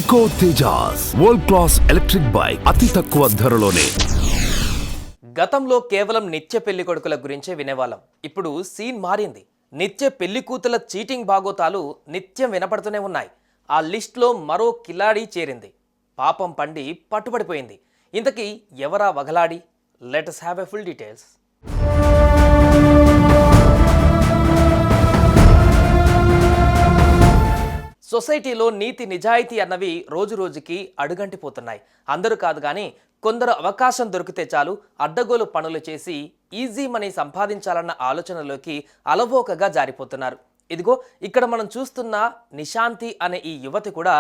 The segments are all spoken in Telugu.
Eco Tejas world class electric bike అతి తక్కువ ధరలోనే. గతంలో కేవలం నిత్య పెళ్లి కొడుకుల గురించే వినేవాళ్ళం. ఇప్పుడు సీన్ మారింది. నిత్య పెళ్లి కూతుల చీటింగ్ బాగోతాలు నిత్యం వినపడుతూనే ఉన్నాయి. ఆ లిస్ట్లో మరో కిలాడి చేరింది. పాపం పండి పట్టుబడిపోయింది. ఇంతకీ ఎవరా వగలాడి? Let's have a full details. సొసైటీలో నీతి నిజాయితీ అన్నవి రోజు రోజుకి అడుగంటిపోతున్నాయి. అందరూ కాదు కానీ కొందరు అవకాశం దొరికితే చాలు అడ్డగోలు పనులు చేసి ఈజీ మనీ సంపాదించాలన్న ఆలోచనలోకి అలవోకగా జారిపోతున్నారు. ఇదిగో ఇక్కడ మనం చూస్తున్న నిశాంతి అనే ఈ యువతి కూడా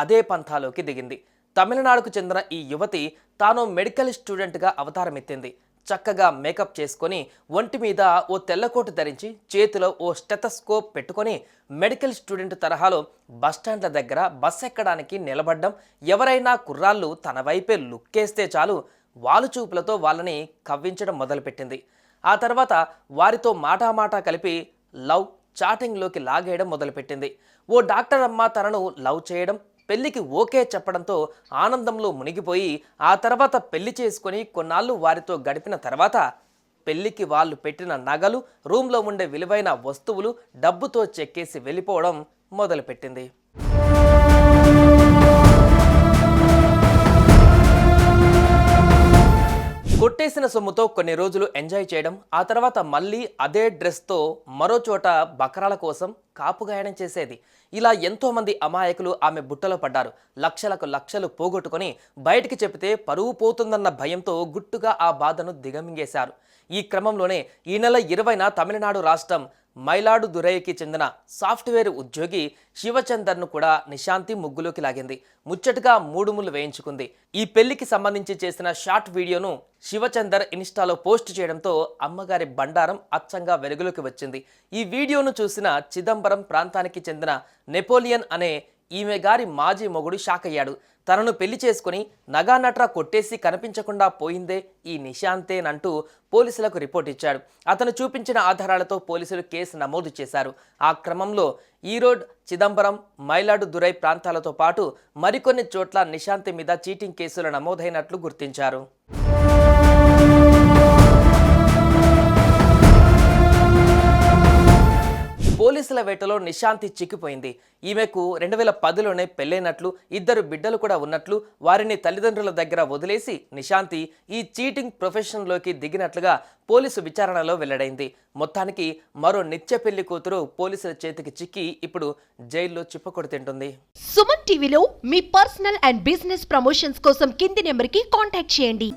అదే పంథాలోకి దిగింది. తమిళనాడుకు చెందిన ఈ యువతి తాను మెడికల్ స్టూడెంట్గా అవతారమెత్తింది. చక్కగా మేకప్ చేసుకొని ఒంటి మీద ఓ తెల్లకోటు ధరించి చేతిలో ఓ స్టెథోస్కోప్ పెట్టుకొని మెడికల్ స్టూడెంట్ తరహాలో బస్టాండ్ల దగ్గర బస్ ఎక్కడానికి నిలబడ్డం, ఎవరైనా కుర్రాళ్ళు తన వైపే లుక్కేస్తే చాలు వాలు చూపులతో వాళ్ళని కవ్వించడం మొదలుపెట్టింది. ఆ తర్వాత వారితో మాటామాటా కలిపి లవ్ చాటింగ్లోకి లాగేయడం మొదలుపెట్టింది. ఓ డాక్టర్ అమ్మ తనను లవ్ చేయడం, పెళ్లికి ఓకే చెప్పడంతో ఆనందంలో మునిగిపోయి ఆ తర్వాత పెళ్లి చేసుకొని కొన్నాళ్ళు వారితో గడిపిన తర్వాత పెళ్లికి వాళ్ళు పెట్టిన నగలు, రూమ్లో ఉండే విలువైన వస్తువులు డబ్బుతో చెక్కేసి వెళ్ళిపోవడం మొదలుపెట్టింది. కొట్టేసిన సొమ్ముతో కొన్ని రోజులు ఎంజాయ్ చేయడం, ఆ తర్వాత మళ్ళీ అదే డ్రెస్తో మరో చోట బకరాల కోసం కాపుగాయడం చేసేది. ఇలా ఎంతోమంది అమాయకులు ఆమె బుట్టలో పడ్డారు. లక్షలకు లక్షలు పోగొట్టుకొని బయటికి చెబితే పరువు పోతుందన్న భయంతో గుట్టుగా ఆ బాధను దిగమింగేశారు. ఈ క్రమంలోనే ఈ నెల 20న తమిళనాడు రాష్ట్రం మైలాడుదురైకి చెందిన సాఫ్ట్వేర్ ఉద్యోగి శివచందర్ను కూడా నిశాంతి ముగ్గులోకి లాగింది. ముచ్చటగా 3 ముళ్ళు వేయించుకుంది. ఈ పెళ్లికి సంబంధించి చేసిన షార్ట్ వీడియోను శివచందర్ ఇన్స్టాలో పోస్ట్ చేయడంతో అమ్మగారి బండారం అచ్చంగా వెలుగులోకి వచ్చింది. ఈ వీడియోను చూసిన చిదంబరం ప్రాంతానికి చెందిన నెపోలియన్ అనే ఈమె గారి మాజీ మొగుడు షాక్ అయ్యాడు. తనను పెళ్లి చేసుకుని నగానట్రా కొట్టేసి కనిపించకుండా పోయిందే ఈ నిశాంతేనంటూ పోలీసులకు రిపోర్ట్ ఇచ్చాడు. అతను చూపించిన ఆధారాలతో పోలీసులు కేసు నమోదు చేశారు. ఆ క్రమంలో ఈరోడ్, చిదంబరం, మైలాడుదురై ప్రాంతాలతో పాటు మరికొన్ని చోట్ల నిశాంతి మీద చీటింగ్ కేసులు నమోదైనట్లు గుర్తించారు. పోలీసుల వేటలో నిశాంతి చిక్కిపోయింది. ఈమెకు 2010లోనే పెళ్ళైనట్లు, 2 బిడ్డలు కూడా ఉన్నట్లు, వారిని తల్లిదండ్రుల దగ్గర వదిలేసి నిశాంతి ఈ చీటింగ్ ప్రొఫెషన్లోకి దిగినట్లుగా పోలీసు విచారణలో వెల్లడైంది. మొత్తానికి మరో నిత్య పెళ్లి కూతురు పోలీసుల చేతికి చిక్కి ఇప్పుడు జైల్లో చిప్పకొడి తింటుంది. సుమన్ టీవీలో మీ పర్సనల్ అండ్ బిజినెస్ ప్రమోషన్స్ కోసం కింది నెంబర్కి కాంటాక్ట్ చేయండి.